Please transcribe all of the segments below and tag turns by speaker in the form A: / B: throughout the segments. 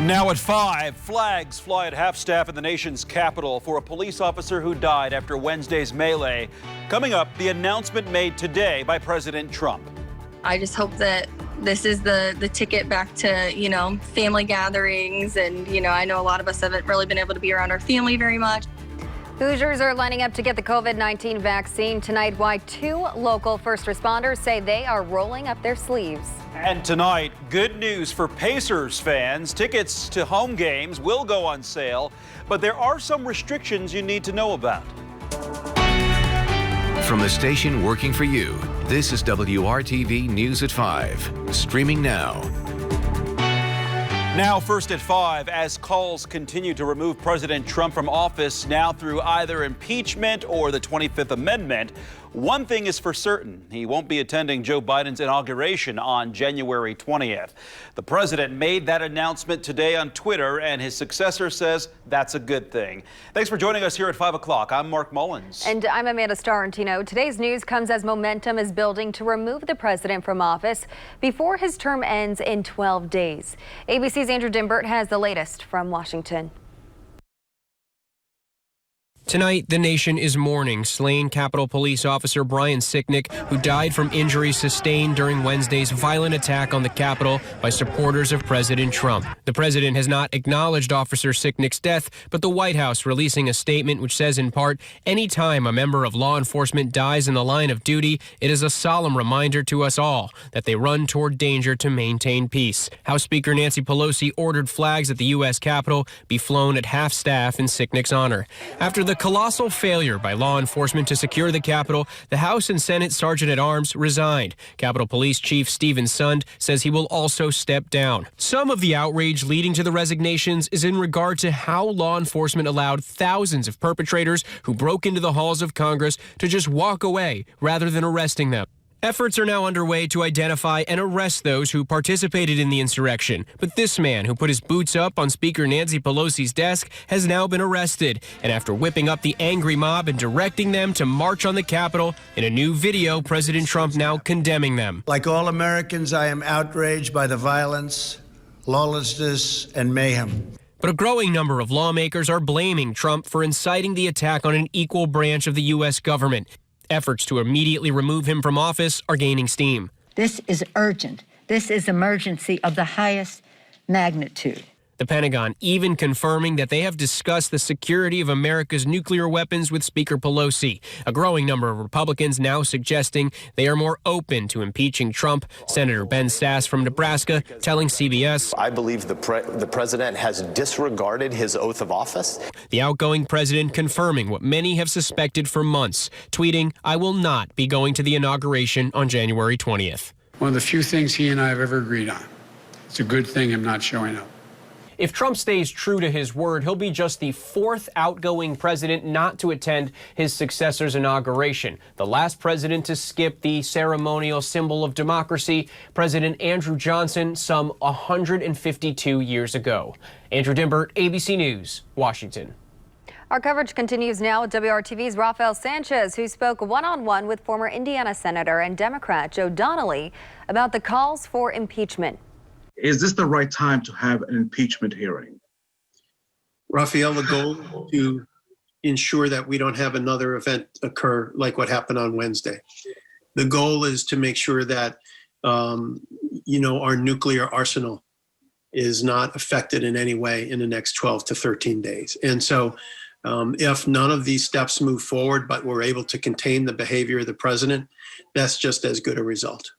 A: Now at 5, flags fly at half-staff in the nation's capital for a police officer who died after Wednesday's melee. Coming up, the announcement made today by President Trump.
B: I just hope that this is the ticket back to, family gatherings. And, I know a lot of us haven't really been able to be around our family very much.
C: Hoosiers are lining up to get the COVID-19 vaccine tonight. Why 2 local first responders say they are rolling up their sleeves.
A: And tonight, good news for Pacers fans. Tickets to home games will go on sale, but there are some restrictions you need to know about.
D: From the station working for you, this is WRTV News at 5, streaming now.
A: Now, first at 5, as calls continue to remove President Trump from office now through either impeachment or the 25th Amendment, one thing is for certain. He won't be attending Joe Biden's inauguration on January 20th. The president made that announcement today on Twitter, and his successor says that's a good thing. Thanks for joining us here at 5 o'clock. I'm Mark Mullins.
C: And I'm Amanda Starantino. Today's news comes as momentum is building to remove the president from office before his term ends in 12 days. ABC's Andrew Dimbert has the latest from Washington.
E: Tonight, the nation is mourning slain Capitol Police Officer Brian Sicknick, who died from injuries sustained during Wednesday's violent attack on the Capitol by supporters of President Trump. The president has not acknowledged Officer Sicknick's death, but the White House releasing a statement which says in part, "Any time a member of law enforcement dies in the line of duty, it is a solemn reminder to us all that they run toward danger to maintain peace." House Speaker Nancy Pelosi ordered flags at the U.S. Capitol be flown at half-staff in Sicknick's honor. After the colossal failure by law enforcement to secure the Capitol, the House and Senate Sergeant-at-Arms resigned. Capitol Police Chief Stephen Sund says he will also step down. Some of the outrage leading to the resignations is in regard to how law enforcement allowed thousands of perpetrators who broke into the halls of Congress to just walk away rather than arresting them. Efforts are now underway to identify and arrest those who participated in the insurrection. But this man who put his boots up on Speaker Nancy Pelosi's desk has now been arrested. And after whipping up the angry mob and directing them to march on the Capitol, in a new video, President Trump now condemning them.
F: Like all Americans, I am outraged by the violence, lawlessness, and mayhem.
E: But a growing number of lawmakers are blaming Trump for inciting the attack on an equal branch of the U.S. government. Efforts to immediately remove him from office are gaining steam.
G: This is urgent. This is emergency of the highest magnitude.
E: The Pentagon even confirming that they have discussed the security of America's nuclear weapons with Speaker Pelosi. A growing number of Republicans now suggesting they are more open to impeaching Trump. Senator Ben Sasse from Nebraska telling CBS,
H: "I believe the president has disregarded his oath of office."
E: The outgoing president confirming what many have suspected for months, tweeting, "I will not be going to the inauguration on January 20th.
I: One of the few things he and I have ever agreed on. It's a good thing I'm not showing up."
E: If Trump stays true to his word, he'll be just the 4th outgoing president not to attend his successor's inauguration. The last president to skip the ceremonial symbol of democracy, President Andrew Johnson, some 152 years ago. Andrew Dimbert, ABC News, Washington.
C: Our coverage continues now with WRTV's Rafael Sanchez, who spoke one-on-one with former Indiana Senator and Democrat Joe Donnelly about the calls for impeachment.
J: Is this the right time to have an impeachment hearing?
K: Rafael, the goal to ensure that we don't have another event occur like what happened on Wednesday. The goal is to make sure that, our nuclear arsenal is not affected in any way in the next 12 to 13 days. And so if none of these steps move forward, but we're able to contain the behavior of the president, that's just as good a result.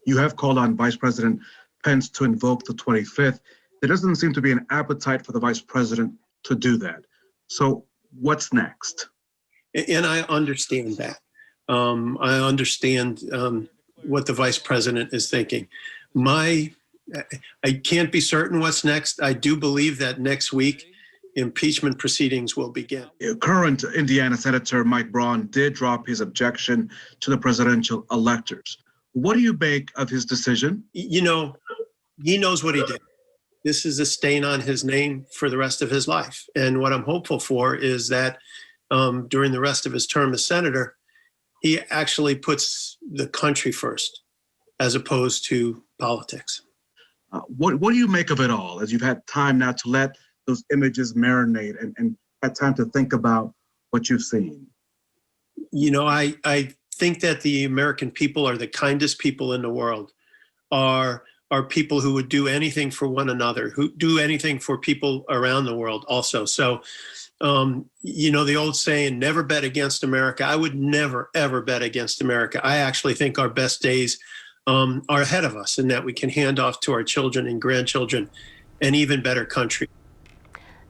J: You have called on Vice President Pence to invoke the 25th. There doesn't seem to be an appetite for the vice president to do that. So what's next?
K: And I understand that. I understand what the vice president is thinking. I can't be certain what's next. I do believe that next week impeachment proceedings will begin.
J: Current Indiana Senator Mike Braun did drop his objection to the presidential electors. What do you make of his decision?
K: He knows what he did. This is a stain on his name for the rest of his life. And what I'm hopeful for is that during the rest of his term as senator, he actually puts the country first as opposed to politics.
J: What do you make of it all as you've had time now to let those images marinate and had time to think about what you've seen?
K: You know, I think that the American people are the kindest people in the world, are people who would do anything for one another, who do anything for people around the world also. So, you know, the old saying, never bet against America. I would never, ever bet against America. I actually think our best days are ahead of us, and that we can hand off to our children and grandchildren an even better country.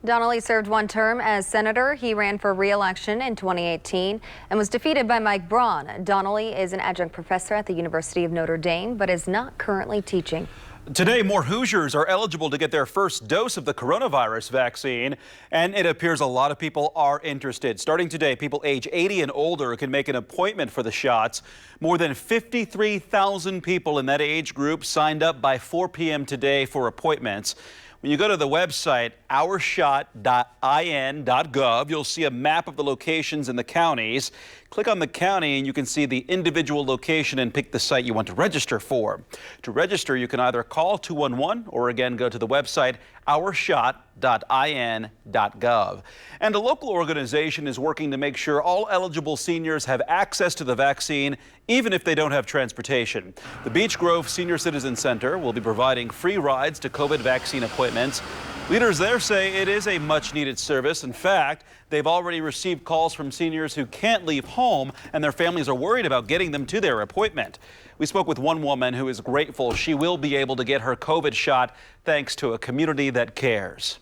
C: Donnelly served one term as senator. He ran for re-election in 2018 and was defeated by Mike Braun. Donnelly is an adjunct professor at the University of Notre Dame, but is not currently teaching.
A: Today, more Hoosiers are eligible to get their first dose of the coronavirus vaccine, and it appears a lot of people are interested. Starting today, people age 80 and older can make an appointment for the shots. More than 53,000 people in that age group signed up by 4 p.m. today for appointments. When you go to the website, ourshot.in.gov, you'll see a map of the locations in the counties. Click on the county and you can see the individual location and pick the site you want to register for. To register, you can either call 211 or again go to the website ourshot.in.gov. And a local organization is working to make sure all eligible seniors have access to the vaccine, even if they don't have transportation. The Beech Grove Senior Citizen Center will be providing free rides to COVID vaccine appointments. Leaders there say it is a much-needed service. In fact, they've already received calls from seniors who can't leave home, and their families are worried about getting them to their appointment. We spoke with one woman who is grateful she will be able to get her COVID shot thanks to a community that cares.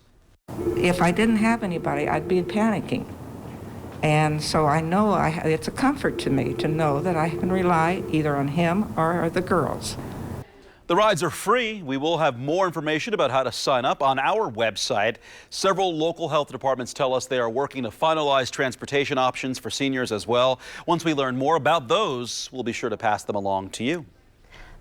L: If I didn't have anybody, I'd be panicking. And so I know it's a comfort to me to know that I can rely either on him or the girls.
A: The rides are free. We will have more information about how to sign up on our website. Several local health departments tell us they are working to finalize transportation options for seniors as well. Once we learn more about those, we'll be sure to pass them along to you.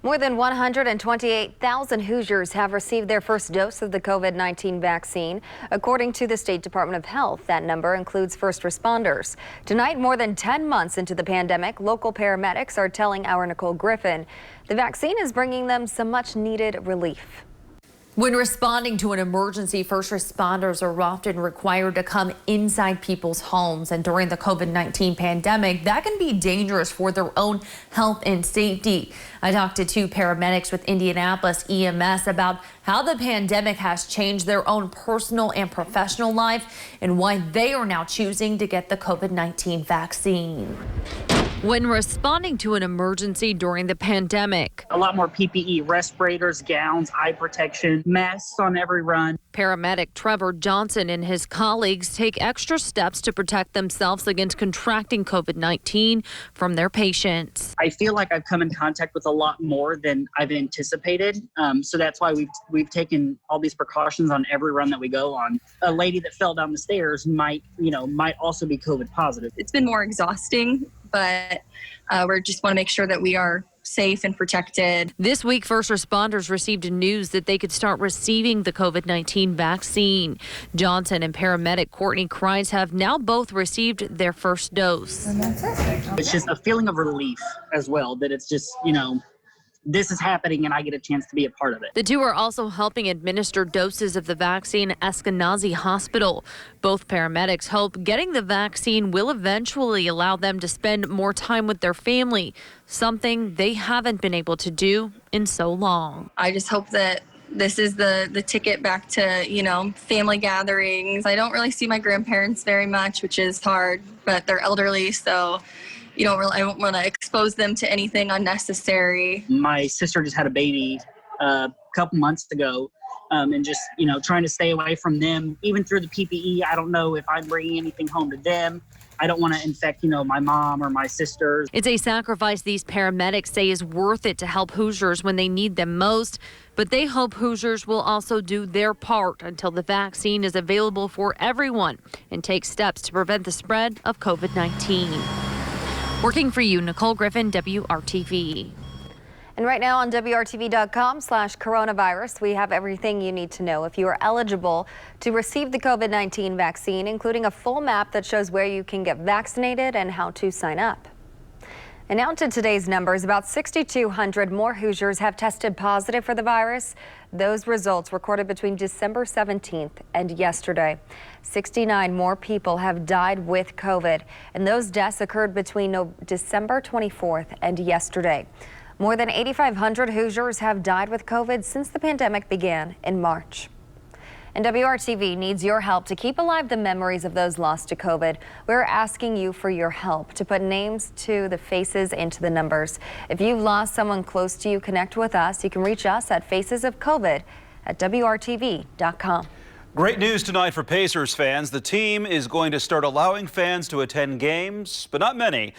C: More than 128,000 Hoosiers have received their first dose of the COVID-19 vaccine. According to the State Department of Health, that number includes first responders. Tonight, more than 10 months into the pandemic, local paramedics are telling our Nicole Griffin the vaccine is bringing them some much-needed relief.
M: When responding to an emergency, first responders are often required to come inside people's homes. And during the COVID-19 pandemic, that can be dangerous for their own health and safety. I talked to two paramedics with Indianapolis EMS about how the pandemic has changed their own personal and professional life and why they are now choosing to get the COVID-19 vaccine. When responding to an emergency during the pandemic,
N: a lot more PPE, respirators, gowns, eye protection, masks on every run.
M: Paramedic Trevor Johnson and his colleagues take extra steps to protect themselves against contracting COVID-19 from their patients.
N: I feel like I've come in contact with a lot more than I've anticipated. So that's why we've taken all these precautions on every run that we go on. A lady that fell down the stairs might also be COVID positive.
B: It's been more exhausting, but we just want to make sure that we are safe and protected.
M: This week, first responders received news that they could start receiving the COVID-19 vaccine. Johnson and paramedic Courtney Kreis have now both received their first dose.
N: It's just a feeling of relief as well, that it's just, this is happening and I get a chance to be a part of it.
M: The two are also helping administer doses of the vaccine at Eskenazi Hospital. Both paramedics hope getting the vaccine will eventually allow them to spend more time with their family, something they haven't been able to do in so long.
B: I just hope that this is the ticket back to, family gatherings. I don't really see my grandparents very much, which is hard, but they're elderly, so I don't want to expose them to anything unnecessary.
N: My sister just had a baby a couple months ago, and just, trying to stay away from them, even through the PPE. I don't know if I'm bringing anything home to them. I don't want to infect, my mom or my sisters.
M: It's a sacrifice these paramedics say is worth it to help Hoosiers when they need them most. But they hope Hoosiers will also do their part until the vaccine is available for everyone and take steps to prevent the spread of COVID-19. Working for you, Nicole Griffin, WRTV.
C: And right now on WRTV.com/coronavirus, we have everything you need to know if you are eligible to receive the COVID-19 vaccine, including a full map that shows where you can get vaccinated and how to sign up. And now to today's numbers. About 6,200 more Hoosiers have tested positive for the virus. Those results recorded between December 17th and yesterday. 69 more people have died with COVID, and those deaths occurred between December 24th and yesterday. More than 8,500 Hoosiers have died with COVID since the pandemic began in March. And WRTV needs your help to keep alive the memories of those lost to COVID. We're asking you for your help to put names to the faces and to the numbers. If you've lost someone close to you, connect with us. You can reach us at facesofcovid@WRTV.com.
A: Great news tonight for Pacers fans. The team is going to start allowing fans to attend games, but not many.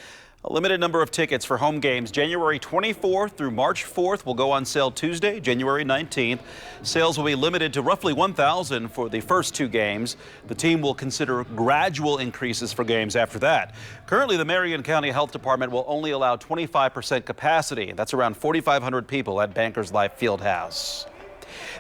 A: A limited number of tickets for home games January 24th through March 4th will go on sale Tuesday, January 19th. Sales will be limited to roughly 1,000 for the first two games. The team will consider gradual increases for games after that. Currently, the Marion County Health Department will only allow 25% capacity. That's around 4,500 people at Bankers Life Fieldhouse.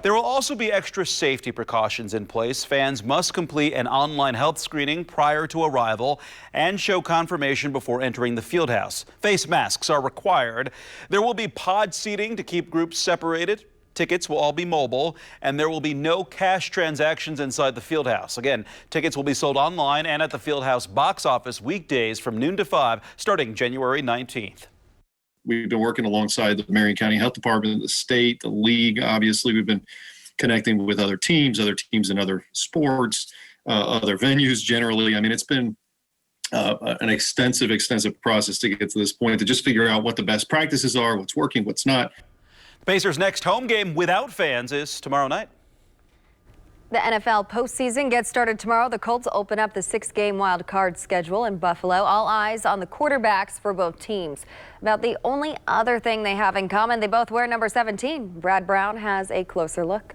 A: There will also be extra safety precautions in place. Fans must complete an online health screening prior to arrival and show confirmation before entering the fieldhouse. Face masks are required. There will be pod seating to keep groups separated. Tickets will all be mobile, and there will be no cash transactions inside the fieldhouse. Again, tickets will be sold online and at the fieldhouse box office weekdays from noon to 5, starting January 19th.
O: We've been working alongside the Marion County Health Department, the state, the league. Obviously, we've been connecting with other teams in other sports, other venues generally. I mean, it's been an extensive process to get to this point, to just figure out what the best practices are, what's working, what's not.
A: The Pacers' next home game without fans is tomorrow night.
C: The NFL postseason gets started tomorrow. The Colts open up the 6-game wild card schedule in Buffalo. All eyes on the quarterbacks for both teams. About the only other thing they have in common, they both wear number 17. Brad Brown has a closer look.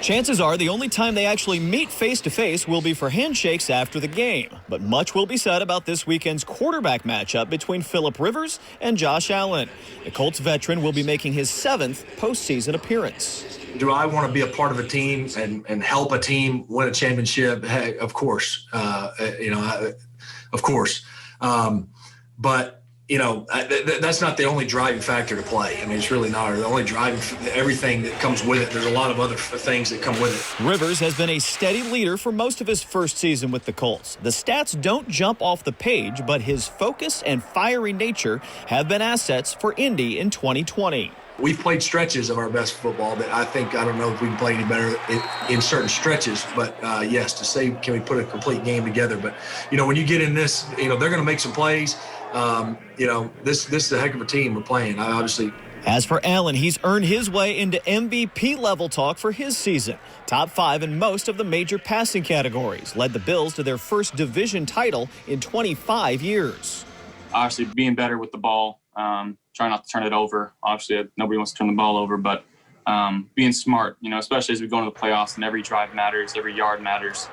P: Chances are the only time they actually meet face-to-face will be for handshakes after the game. But much will be said about this weekend's quarterback matchup between Phillip Rivers and Josh Allen. The Colts veteran will be making his 7th postseason appearance.
Q: Do I want to be a part of a team and help a team win a championship? Hey, of course, of course. But that's not the only driving factor to play. I mean, it's really not. The only driving, everything that comes with it. There's a lot of other things that come with it.
P: Rivers has been a steady leader for most of his first season with the Colts. The stats don't jump off the page, but his focus and fiery nature have been assets for Indy in 2020.
Q: We've played stretches of our best football that I don't know if we can play any better in certain stretches. But yes, to say, can we put a complete game together? But, when you get in this, they're going to make some plays. This is a heck of a team we're playing, obviously.
P: As for Allen, he's earned his way into MVP level talk for his season. Top 5 in most of the major passing categories. Led the Bills to their first division title in 25 years.
R: Obviously, being better with the ball. Try not to turn it over. Obviously, nobody wants to turn the ball over, but being smart, especially as we go into the playoffs, and every drive matters, every yard matters.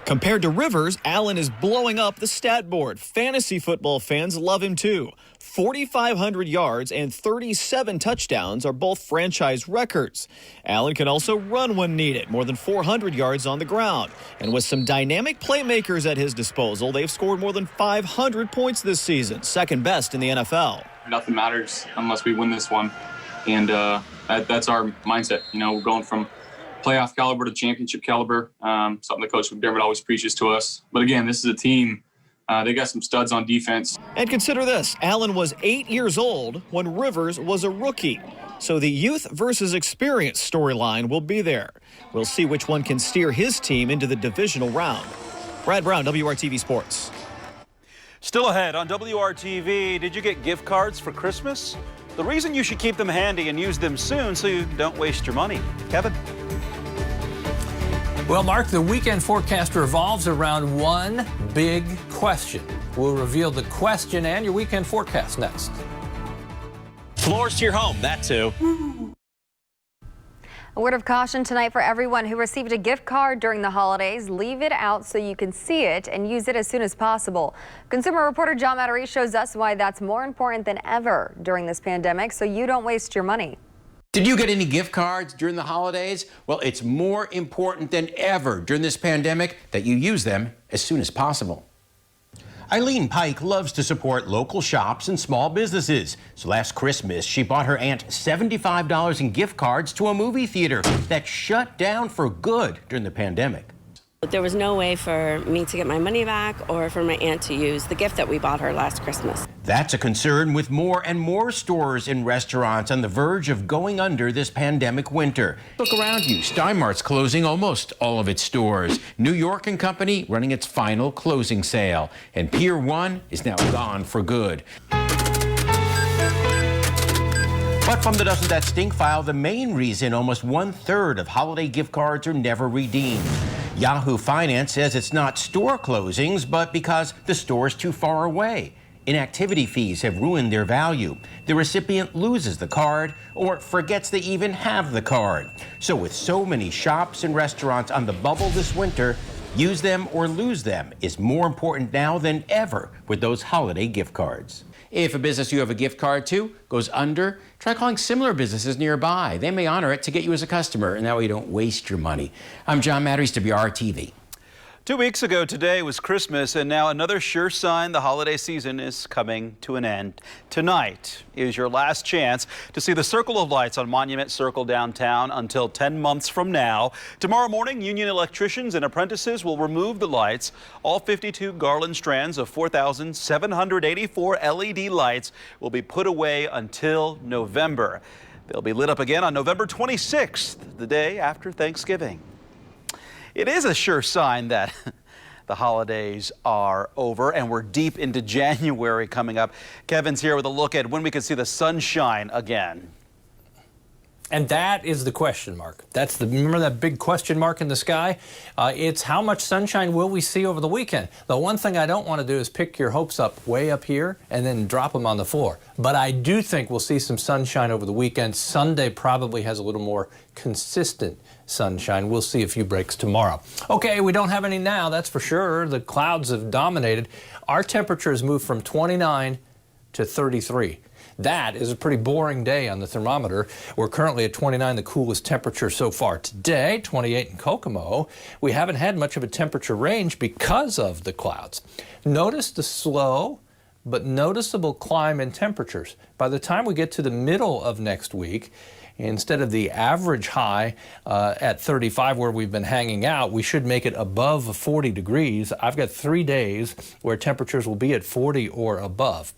P: Compared to Rivers, Allen is blowing up the stat board. Fantasy football fans love him too. 4,500 yards and 37 touchdowns are both franchise records. Allen can also run when needed, more than 400 yards on the ground. And with some dynamic playmakers at his disposal, they've scored more than 500 points this season, second best in the NFL.
R: Nothing matters unless we win this one. And that's our mindset. We're going from playoff caliber to championship caliber, something that Coach McDermott always preaches to us. But again, this is a team. They got some studs on defense.
P: And consider this, Allen was 8 years old when Rivers was a rookie. So the youth versus experience storyline will be there. We'll see which one can steer his team into the divisional round. Brad Brown, WRTV Sports.
A: Still ahead on WRTV, did you get gift cards for Christmas? The reason you should keep them handy and use them soon so you don't waste your money. Kevin?
S: Well, Mark, the weekend forecast revolves around one big question. We'll reveal the question and your weekend forecast next.
T: Floors to your home, that too.
C: A word of caution tonight for everyone who received a gift card during the holidays. Leave it out so you can see it and use it as soon as possible. Consumer reporter John Mattery shows us why that's more important than ever during this pandemic so you don't waste your money.
U: Did you get any gift cards during the holidays? Well, it's more important than ever during this pandemic that you use them as soon as possible.
T: Eileen Pike loves to support local shops and small businesses. So last Christmas, she bought her aunt $75 in gift cards to a movie theater that shut down for good during the pandemic.
D: There was no way for me to get my money back or for my aunt to use the gift that we bought her last Christmas.
T: That's a concern with more and more stores and restaurants on the verge of going under this pandemic winter. Look around you. Steinmart's closing almost all of its stores. New York & Company running its final closing sale. And Pier 1 is now gone for good. But from the Doesn't That Stink file, the main reason almost 1/3 of holiday gift cards are never redeemed. Yahoo Finance says it's not store closings, but because the store is too far away. Inactivity fees have ruined their value. The recipient loses the card or forgets they even have the card. So with so many shops and restaurants on the bubble this winter, use them or lose them is more important now than ever with those holiday gift cards. If a business you have a gift card to goes under, try calling similar businesses nearby. They may honor it to get you as a customer, and that way you don't waste your money. I'm John Matteries, WRTV.
A: 2 weeks ago today was Christmas, and now another sure sign the holiday season is coming to an end. Tonight is your last chance to see the Circle of Lights on Monument Circle downtown until 10 months from now. Tomorrow morning, union electricians and apprentices will remove the lights. All 52 garland strands of 4,784 LED lights will be put away until November. They'll be lit up again on November 26th, the day after Thanksgiving. It is a sure sign that the holidays are over and we're deep into January coming up. Kevin's here with a look at when we could see the sunshine again.
S: And that is the question mark. Remember that big question mark in the sky? It's how much sunshine will we see over the weekend? The one thing I don't want to do is pick your hopes up way up here and then drop them on the floor. But I do think we'll see some sunshine over the weekend. Sunday probably has a little more consistent sunshine. We'll see a few breaks tomorrow. Okay, we don't have any now, that's for sure. The clouds have dominated. Our temperature has moved from 29 to 33. That is a pretty boring day on the thermometer. We're currently at 29, the coolest temperature so far today, 28 in Kokomo. We haven't had much of a temperature range because of the clouds. Notice the slow but noticeable climb in temperatures. By the time we get to the middle of next week, instead of the average high at 35 where we've been hanging out, we should make it above 40 degrees. I've got 3 days where temperatures will be at 40 or above.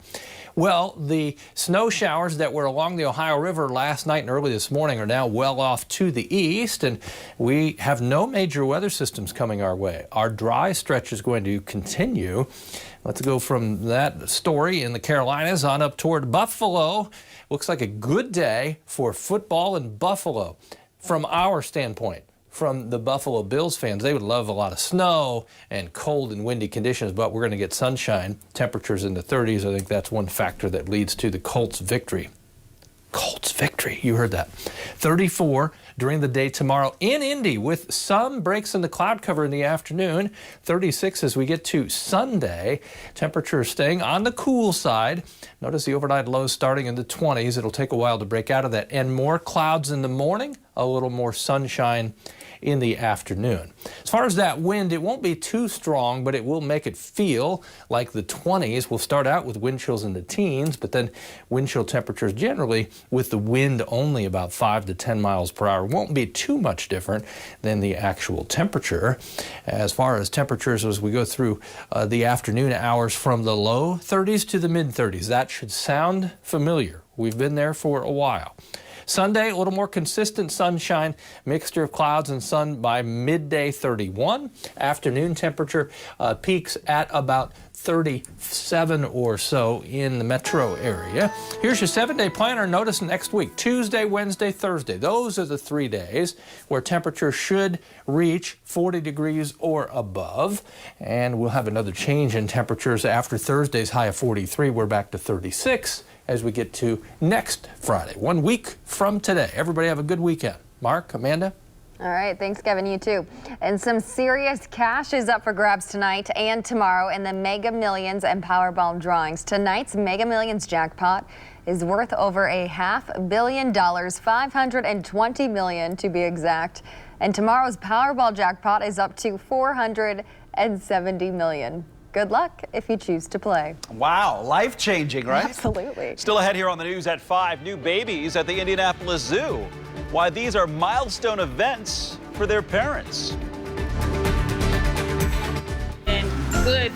S: Well, the snow showers that were along the Ohio River last night and early this morning are now well off to the east, and we have no major weather systems coming our way. Our dry stretch is going to continue. Let's go from that story in the Carolinas on up toward Buffalo. Looks like a good day for football in Buffalo from our standpoint. From the Buffalo Bills fans, they would love a lot of snow and cold and windy conditions, but we're going to get sunshine, temperatures in the 30s. I think that's one factor that leads to the Colts' victory. Colts victory, you heard that. 34 during the day tomorrow in Indy with some breaks in the cloud cover in the afternoon. 36 as we get to Sunday. Temperatures staying on the cool side. Notice the overnight lows starting in the 20s. It'll take a while to break out of that. And more clouds in the morning, a little more sunshine in the afternoon. As far as that wind, it won't be too strong, but it will make it feel like the 20s. We'll start out with wind chills in the teens, but then wind chill temperatures generally with the wind only about 5 to 10 miles per hour. Won't be too much different than the actual temperature. As far as temperatures as we go through the afternoon hours from the low 30s to the mid 30s, that should sound familiar. We've been there for a while. Sunday, a little more consistent sunshine, mixture of clouds and sun by midday 31. Afternoon temperature peaks at about 37 or so in the metro area. Here's your 7-day planner. Notice next week, Tuesday, Wednesday, Thursday. Those are the 3 days where temperature should reach 40 degrees or above. And we'll have another change in temperatures after Thursday's high of 43. We're back to 36 as we get to next Friday, 1 week from today. Everybody have a good weekend. Mark, Amanda?
C: All right, thanks, Kevin. You too. And some serious cash is up for grabs tonight and tomorrow in the Mega Millions and Powerball drawings. Tonight's Mega Millions jackpot is worth over $500 million, $520 million to be exact. And tomorrow's Powerball jackpot is up to $470 million. Good luck if you choose to play.
A: Wow, life-changing, right?
C: Absolutely.
A: Still ahead here on the news at 5, new babies at the Indianapolis Zoo. Why these are milestone events for their parents.
F: And good.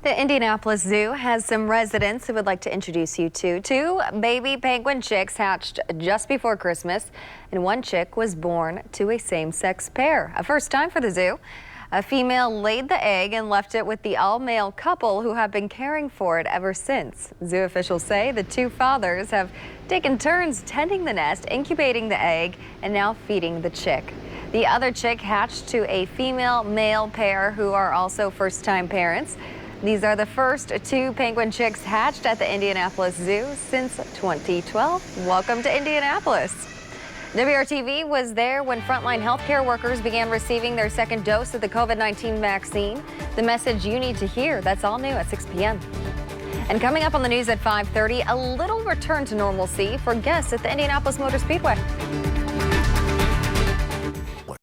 C: The Indianapolis Zoo has some residents who would like to introduce you to 2 baby penguin chicks hatched just before Christmas, and 1 chick was born to a same-sex pair. A first time for the zoo. A female laid the egg and left it with the all-male couple who have been caring for it ever since. Zoo officials say the 2 fathers have taken turns tending the nest, incubating the egg, and now feeding the chick. The other chick hatched to a female-male pair who are also first-time parents. These are the first 2 penguin chicks hatched at the Indianapolis Zoo since 2012. Welcome to Indianapolis. WRTV was there when frontline healthcare workers began receiving their second dose of the COVID-19 vaccine. The message you need to hear, that's all new at 6 p.m. And coming up on the news at 5:30, a little return to normalcy for guests at the Indianapolis Motor Speedway.